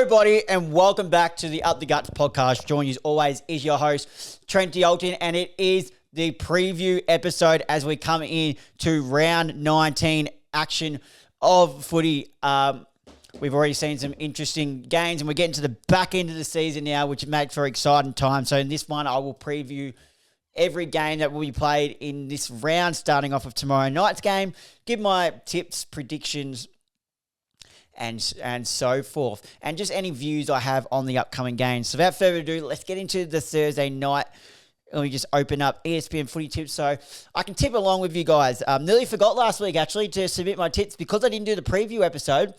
everybody, and welcome back to the Up the Guts podcast. Joining you as always is your host, Trent D'Alton, and it is the preview episode as we come in to round 19 action of footy. We've already seen some interesting games, and we're getting to the back end of the season now, which makes for exciting time. So in this one, I will preview every game that will be played in this round, starting off with tomorrow night's game, give my tips, predictions, and so forth, and just any views I have on the upcoming games. So without further ado, let's get into the Thursday night. Let me just open up ESPN Footy Tips so I can tip along with you guys. Nearly forgot last week, actually, to submit my tips because I didn't do the preview episode.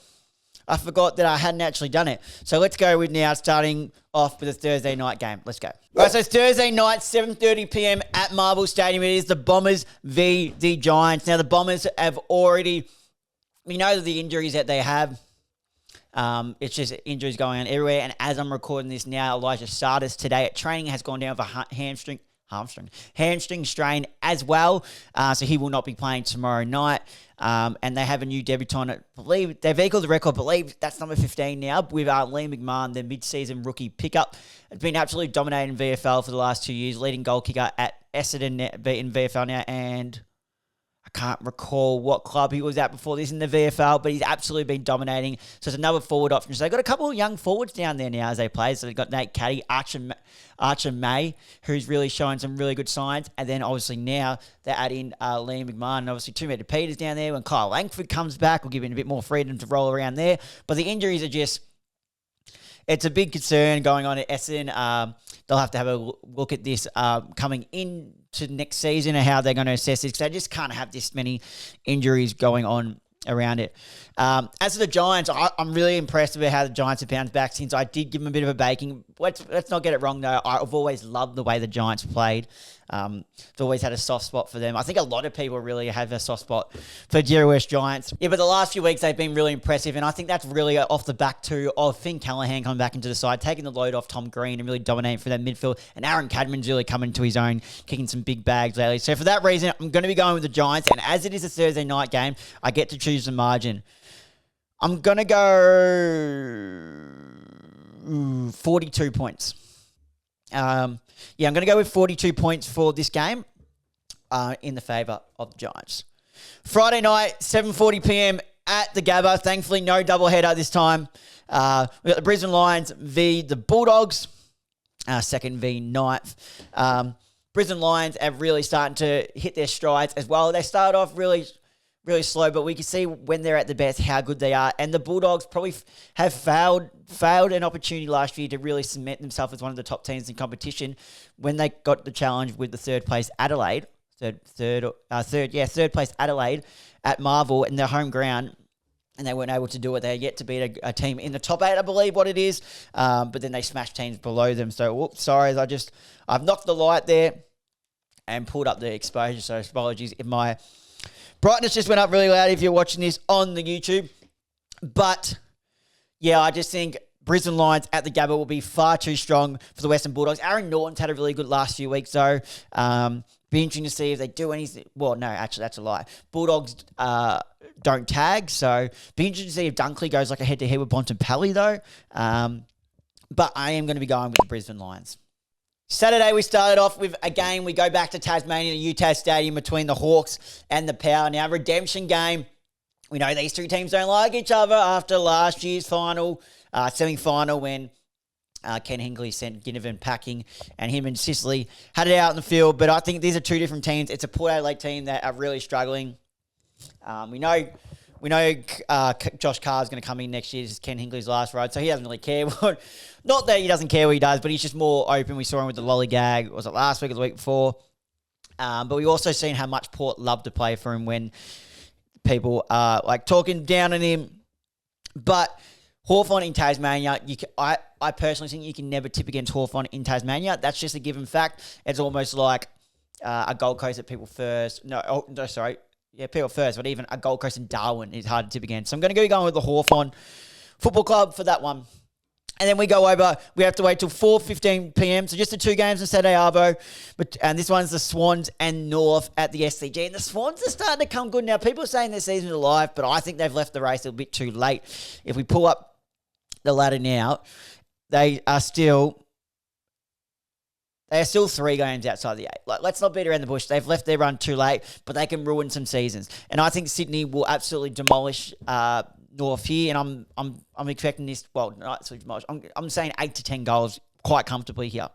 I forgot that I hadn't actually done it. So let's go with now, starting off with the Thursday night game. Let's go. All right, so it's Thursday night, 7:30 p.m. at Marvel Stadium. It is the Bombers v. the Giants. Now, the Bombers have already... We know the injuries that they have. It's just injuries going on everywhere. And as I'm recording this now, Elijah Sardis today at training has gone down with a hamstring strain as well. So he will not be playing tomorrow night. And they have a new debutant. I believe they've equaled the record. I believe that's number 15 now with Liam McMahon, their mid-season rookie pickup. It's been absolutely dominating VFL for the last 2 years, leading goal kicker at Essendon in VFL now, and I can't recall what club he was at before this in the VFL, but he's absolutely been dominating. So it's another forward option. So they've got a couple of young forwards down there now as they play. So they've got Nate Caddy, Archer May, who's really showing some really good signs. And then obviously now they add in Liam McMahon, and obviously 2 Meter Peters down there. When Kyle Langford comes back, we'll give him a bit more freedom to roll around there. But the injuries are just... It's a big concern going on at Essendon. They'll have to have a look at this coming into next season and how they're going to assess this, because they just can't have this many injuries going on around it. As for the Giants, I'm really impressed with how the Giants have bounced back since I did give them a bit of a baking. Let's not get it wrong, though. I've always loved the way the Giants played. I've always had a soft spot for them. I think a lot of people really have a soft spot for Jerry West Giants. Yeah, but the last few weeks they've been really impressive, and I think that's really off the back too of Finn Callaghan coming back into the side, taking the load off Tom Green and really dominating for that midfield. And Aaron Cadman's really coming to his own, kicking some big bags lately. So for that reason, I'm going to be going with the Giants. And as it is a Thursday night game, I get to choose the margin. I'm going to go 42 points. I'm going to go with 42 points for this game in the favour of the Giants. Friday night, 7:40 p.m. at the Gabba. Thankfully, no doubleheader this time. We've got the Brisbane Lions v. the Bulldogs, second v. ninth. Brisbane Lions are really starting to hit their strides as well. They started off really slow, but we can see when they're at the best how good they are. And the Bulldogs probably have failed an opportunity last year to really cement themselves as one of the top teams in competition when they got the challenge with the third place Adelaide, third place Adelaide at Marvel in their home ground, and they weren't able to do it. They're yet to beat a team in the top 8, I believe what it is, but then they smashed teams below them. So, I've knocked the light there and pulled up the exposure. So apologies if my brightness just went up really loud if you're watching this on the YouTube. But, yeah, I just think Brisbane Lions at the Gabba will be far too strong for the Western Bulldogs. Aaron Norton's had a really good last few weeks, though. Be interesting to see if they do anything. Well, no, actually, that's a lie. Bulldogs don't tag, so be interesting to see if Dunkley goes like a head-to-head with Bontempelli, though. But I am going to be going with the Brisbane Lions. Saturday, we started off with a game. We go back to Tasmania, the UTAS Stadium, between the Hawks and the Power. Now, redemption game. We know these two teams don't like each other after last year's semi-final, when Ken Hinkley sent Ginnivan packing, and him and Sicily had it out in the field. But I think these are two different teams. It's a Port Adelaide team that are really struggling. We know Josh Carr's going to come in next year. This is Ken Hinkley's last ride, so he doesn't really care. Not that he doesn't care what he does, but he's just more open. We saw him with the lollygag. Was it last week or the week before? But we've also seen how much Port love to play for him when people are like talking down on him. But Hawthorn in Tasmania, I personally think you can never tip against Hawthorn in Tasmania. That's just a given fact. It's almost like a Gold Coast at people first. People first, but even a Gold Coast in Darwin is hard to tip against. So I'm going to go going with the Hawthorn Football Club for that one. And then we go over, we have to wait till 4:15 p.m. So just the 2 games on Saturday Arvo. And this one's the Swans and North at the SCG. And the Swans are starting to come good now. People are saying their season's alive, but I think they've left the race a bit too late. If we pull up the ladder now, they are still 3 games outside the 8. Like, let's not beat around the bush. They've left their run too late, but they can ruin some seasons. And I think Sydney will absolutely demolish North here, and I'm expecting this. Well, not absolutely demolish. I'm saying 8 to 10 goals quite comfortably here.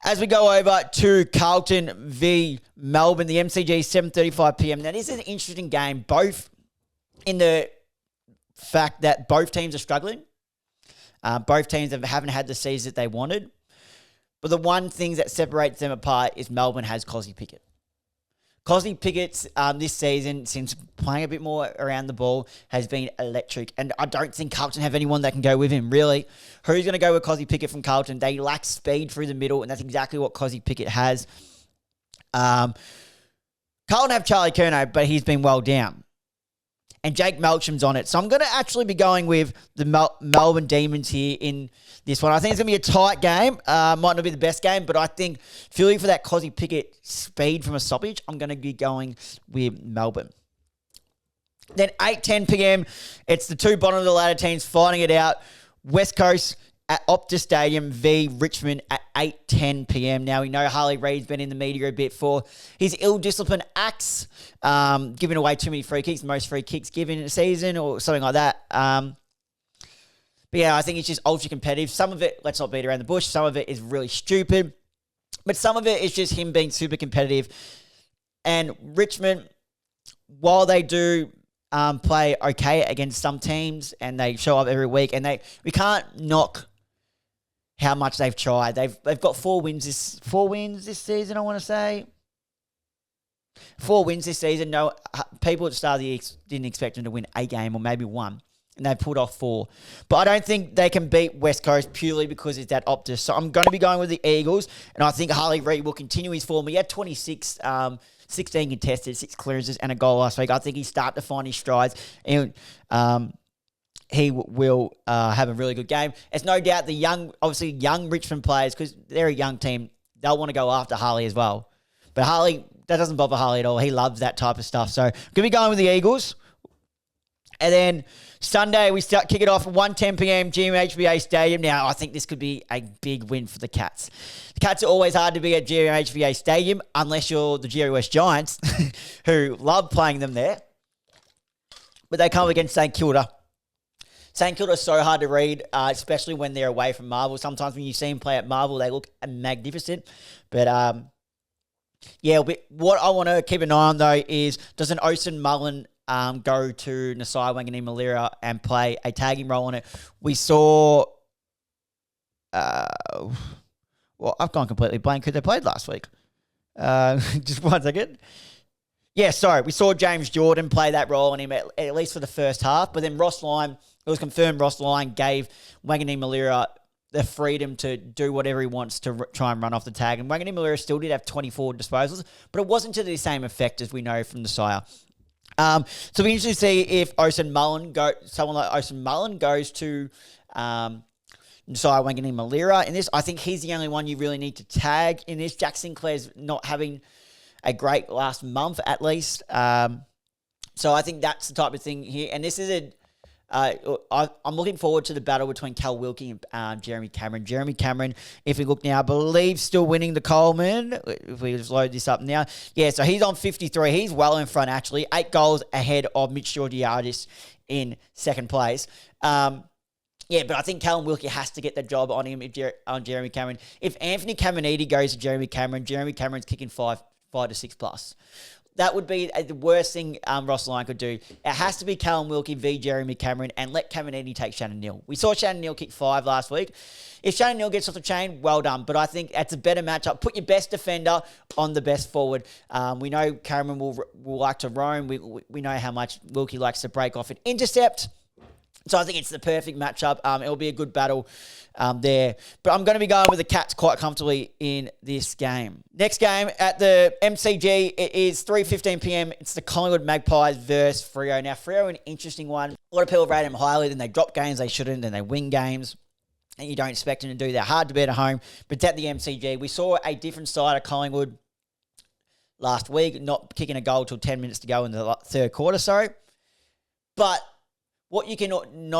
As we go over to Carlton v Melbourne, the MCG 7:35 p.m. Now, this is an interesting game, both in the fact that both teams are struggling. Both teams haven't had the season that they wanted. But the one thing that separates them apart is Melbourne has Cozzy Pickett. Cozzy Pickett's this season, since playing a bit more around the ball, has been electric. And I don't think Carlton have anyone that can go with him, really. Who's going to go with Cozzy Pickett from Carlton? They lack speed through the middle, and that's exactly what Cozzy Pickett has. Carlton have Charlie Curnow, but he's been well down. And Jake Melcham's on it. So I'm going to actually be going with the Melbourne Demons here in this one. I think it's going to be a tight game. Might not be the best game, but I think feeling for that Cozzy Pickett speed from a stoppage, I'm going to be going with Melbourne. Then 8:10 p.m, it's the 2 bottom of the ladder teams fighting it out. West Coast at Optus Stadium v Richmond at 8:10 p.m. Now, we know Harley Reid's been in the media a bit for his ill-disciplined acts, giving away too many free kicks, most free kicks given in a season or something like that. But yeah, I think it's just ultra competitive. Some of it, let's not beat around the bush, some of it is really stupid, but some of it is just him being super competitive. And Richmond, while they do play okay against some teams and they show up every week, and we can't knock how much they've tried. They've got 4 wins this season, I want to say. 4 wins this season. No, people at the start of the year didn't expect them to win a game or maybe 1. And they've pulled off 4. But I don't think they can beat West Coast purely because it's that Optus. So I'm going to be going with the Eagles. And I think Harley Reid will continue his form. He had 26, 16 contested, 6 clearances and a goal last week. I think he's starting to find his strides. And he will have a really good game. It's no doubt the young Richmond players, because they're a young team, they'll want to go after Harley as well. But Harley, that doesn't bother Harley at all. He loves that type of stuff. So, going to be going with the Eagles. And then Sunday, we kick it off at 1:10 p.m, GMHBA Stadium. Now, I think this could be a big win for the Cats. The Cats are always hard to be at GMHBA Stadium, unless you're the Jerry West Giants, who love playing them there. But they come against St Kilda. St Kilda is so hard to read, especially when they're away from Marvel. Sometimes when you see them play at Marvel, they look magnificent. But, what I want to keep an eye on, though, is does an Osen Mullen go to Nasai Wanganeen-Milera and play a tagging role on it? We saw... I've gone completely blank who they played last week. Just 1 second. Yeah, sorry. We saw James Jordan play that role on him at least for the first half. But then Ross Lyon, it was confirmed Ross Lyon gave Wanganeen-Milera the freedom to do whatever he wants to try and run off the tag. And Wanganeen-Milera still did have 24 disposals, but it wasn't to the same effect as we know from the Sire. So we interested to see if someone like Osen Mullen goes to Nasai Wanganeen-Milera. In this, I think he's the only one you really need to tag in this. Jack Sinclair's not having a great last month, at least. So I think that's the type of thing here. And this is I'm looking forward to the battle between Cal Wilkie and Jeremy Cameron. Jeremy Cameron, if we look now, I believe still winning the Coleman. If we just load this up now. Yeah, so he's on 53. He's well in front, actually. 8 goals ahead of Mitch Georgiadis in second place. But I think Callum Wilkie has to get the job on him, on Jeremy Cameron. If Anthony Caminiti goes to Jeremy Cameron's kicking 5 to 6 plus. That would be the worst thing Ross Lyon could do. It has to be Callum Wilkie v Jeremy Cameron, and let Caminiti take Shannon Neal. We saw Shannon Neal kick 5 last week. If Shannon Neal gets off the chain, well done. But I think it's a better matchup. Put your best defender on the best forward. We know Cameron will like to roam. We know how much Wilkie likes to break off and intercept. So I think it's the perfect matchup. It'll be a good battle there. But I'm going to be going with the Cats quite comfortably in this game. Next game at the MCG, it is 3:15 p.m. It's the Collingwood Magpies versus Freo. Now, Freo, an interesting one. A lot of people rate them highly, then they drop games they shouldn't, then they win games. And you don't expect them to do that. Hard to beat at home. But it's at the MCG. We saw a different side of Collingwood last week, not kicking a goal till 10 minutes to go in the third quarter, But what you can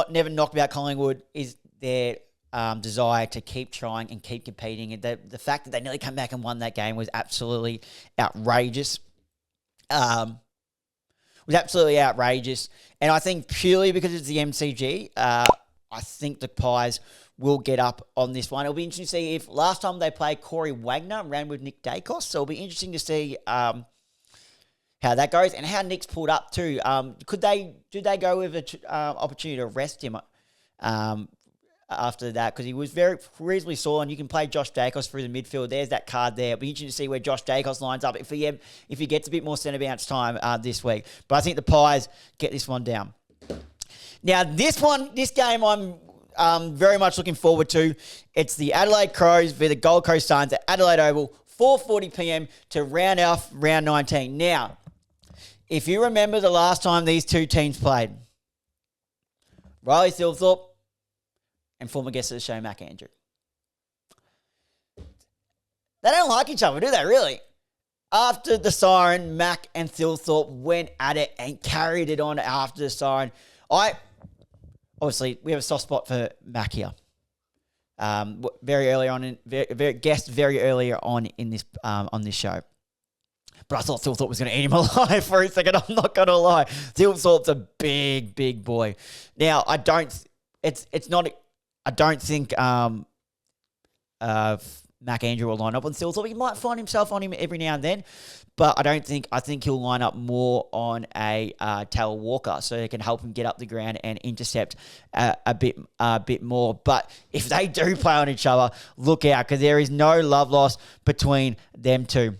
never knock about Collingwood is their desire to keep trying and keep competing. And the fact that they nearly come back and won that game was absolutely outrageous. And I think purely because it's the MCG, I think the Pies will get up on this one. It'll be interesting to see if last time they played Corey Wagner ran with Nick Dacos, so it'll be interesting to see how that goes and how Nick's pulled up too. Did they go with an opportunity to rest him after that, because he was very reasonably sore, and you can play Josh Dacos through the midfield. There's that card there. It'll be interesting to see where Josh Dacos lines up if he gets a bit more centre bounce time this week. But I think the Pies get this one down. Now, this game I'm very much looking forward to. It's the Adelaide Crows v the Gold Coast Suns at Adelaide Oval, 4:40 p.m. to round off round 19. Now, if you remember the last time these two teams played, Riley Thilthorpe and former guest of the show, Mac Andrew. They don't like each other, do they, really? After the siren, Mac and Thilthorpe went at it and carried it on after the siren. Obviously, we have a soft spot for Mac here. Very early on, very earlier on in this on this show. But I thought Thilthorpe was going to eat him alive for a second. I'm not going to lie. Thilthorpe's a big, big boy. Now, I don't think Mac Andrew will line up on Thilthorpe. He might find himself on him every now and then, but I think he'll line up more on a Taylor Walker, so it can help him get up the ground and intercept a bit more. But if they do play on each other, look out, because there is no love lost between them two.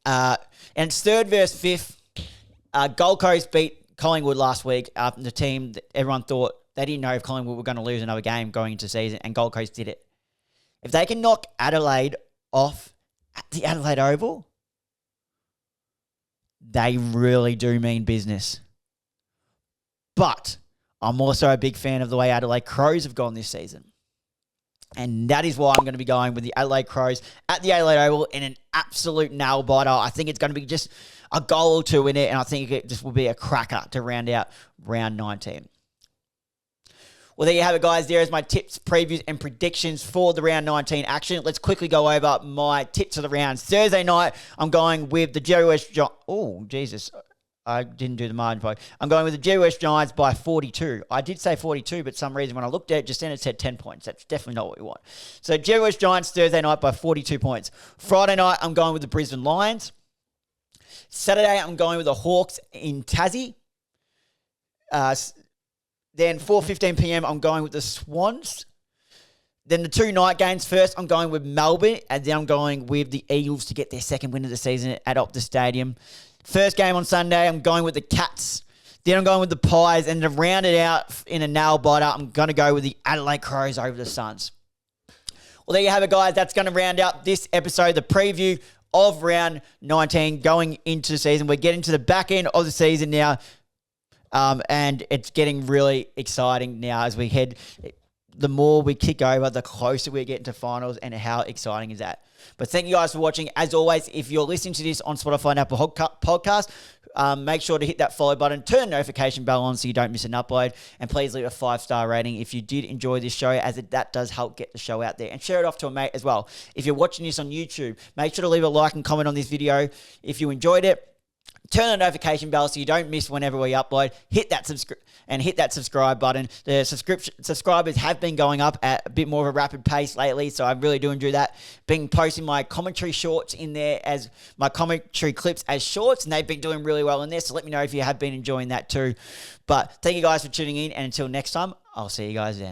And it's third versus fifth. Gold Coast beat Collingwood last week. The team that everyone thought they didn't know if Collingwood were going to lose another game going into the season, and Gold Coast did it. If they can knock Adelaide off at the Adelaide Oval, they really do mean business. But I'm also a big fan of the way Adelaide Crows have gone this season. And that is why I'm going to be going with the Adelaide Crows at the Adelaide Oval in an absolute nail-biter. I think it's going to be just a goal or two in it, and I think it just will be a cracker to round out round 19. Well, there you have it, guys. There is my tips, previews, and predictions for the round 19 action. Let's quickly go over my tips of the rounds. Thursday night, I'm going with the Jerry West Giants. Oh, Jesus. I didn't do the margin point. I'm going with the Jerry West Giants by 42. I did say 42, but for some reason when I looked at it, just then it said 10 points. That's definitely not what we want. So Jerry West Giants Thursday night by 42 points. Friday night, I'm going with the Brisbane Lions. Saturday, I'm going with the Hawks in Tassie. Then 4:15 p.m, I'm going with the Swans. Then the two night games. First, I'm going with Melbourne, and then I'm going with the Eagles to get their second win of the season at Optus Stadium. First game on Sunday, I'm going with the Cats. Then I'm going with the Pies, and to round it out in a nail-biter, I'm going to go with the Adelaide Crows over the Suns. Well, there you have it, guys. That's going to round out this episode, the preview of round 19 going into the season. We're getting to the back end of the season now. And it's getting really exciting now as we head. The more we kick over, the closer we get to finals, and how exciting is that? But thank you guys for watching. As always, if you're listening to this on Spotify and Apple Podcast, make sure to hit that follow button, turn the notification bell on so you don't miss an upload, and please leave a 5-star rating if you did enjoy this show, as that does help get the show out there. And share it off to a mate as well. If you're watching this on YouTube, make sure to leave a like and comment on this video if you enjoyed it. Turn the notification bell so you don't miss whenever we upload. Hit that subscribe button. The subscribers have been going up at a bit more of a rapid pace lately, so I really do enjoy that. Been posting my commentary shorts in there as my commentary clips as shorts, and they've been doing really well in there, so let me know if you have been enjoying that too. But thank you guys for tuning in, and until next time, I'll see you guys then.